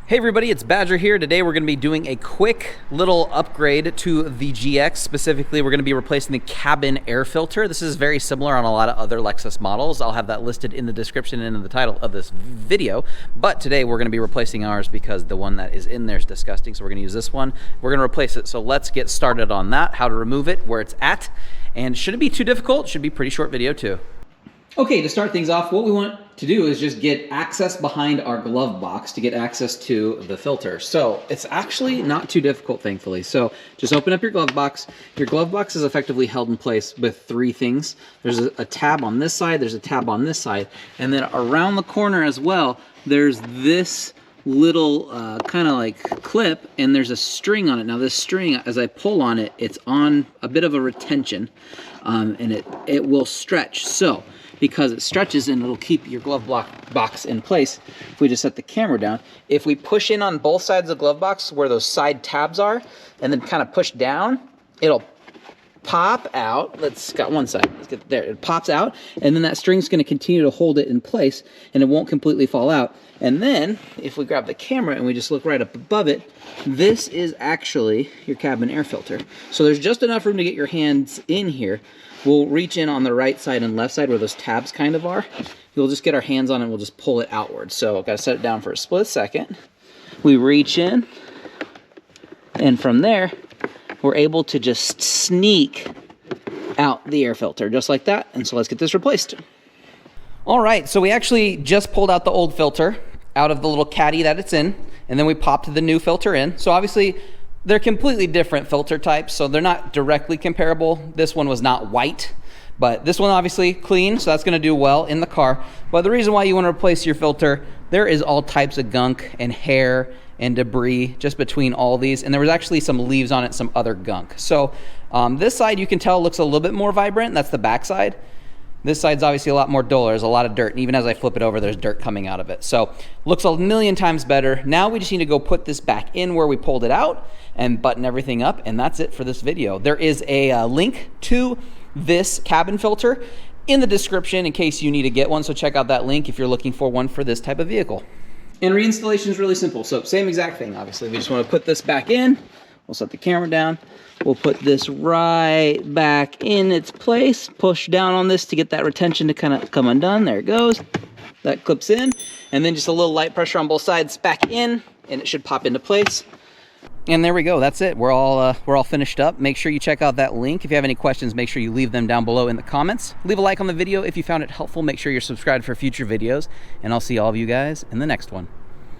Hey everybody, it's Badger here. Today we're going to be doing a quick little upgrade to the GX. Specifically, we're going to be replacing the cabin air filter. This is very similar on a lot of other Lexus models. I'll have that listed in the description and in the title of this video. But today we're going to be replacing ours because the one that is in there is disgusting. So we're going to use this one. We're going to replace it. So let's get started on that, how to remove it, where it's at. And shouldn't be too difficult. Should be a pretty short video too. Okay, to start things off, what we want to do is just get access behind our glove box to get access to the filter. So it's actually not too difficult, thankfully. So just open up your glove box. Your glove box is effectively held in place with three things. There's a tab on this side, there's a tab on this side, and then around the corner as well, there's this little kind of like clip, and there's a string on it. Now this string, as I pull on it, it's on a bit of a retention, and it will stretch. So because it stretches and it'll keep your glove box in place. If we just set the camera down, if we push in on both sides of the glove box where those side tabs are, and then kind of push down, it'll pop out. Let's got one side. Let's get there. It pops out, and then that string's going to continue to hold it in place, and it won't completely fall out. And then, if we grab the camera and we just look right up above it, this is actually your cabin air filter. So there's just enough room to get your hands in here. We'll reach in on the right side and left side where those tabs kind of are. We'll just get our hands on it and we'll just pull it outward. So I've got to set it down for a split second. We reach in, and from there, we're able to just sneak out the air filter just like that. And so let's get this replaced. All right, so we actually just pulled out the old filter out of the little caddy that it's in, and then we popped the new filter in. So obviously they're completely different filter types, so they're not directly comparable. This one was not white, but this one obviously clean, so that's gonna do well in the car. But the reason why you wanna replace your filter, there is all types of gunk and hair and debris just between all these, and there was actually some leaves on it, some other gunk. So this side you can tell looks a little bit more vibrant. That's the back side. This side's obviously a lot more dull. There's a lot of dirt, and even as I flip it over, there's dirt coming out of it. So looks a million times better. Now we just need to go put this back in where we pulled it out and button everything up, and that's it for this video. There is a link to this cabin filter in the description in case you need to get one, so check out that link if you're looking for one for this type of vehicle. And reinstallation is really simple. So same exact thing, obviously. We just want to put this back in. We'll set the camera down. We'll put this right back in its place. Push down on this to get that retention to kind of come undone. There it goes. That clips in. And then just a little light pressure on both sides back in, and it should pop into place. And there we go. That's it. We're all finished up. Make sure you check out that link. If you have any questions, make sure you leave them down below in the comments. Leave a like on the video if you found it helpful. Make sure you're subscribed for future videos, and I'll see all of you guys in the next one.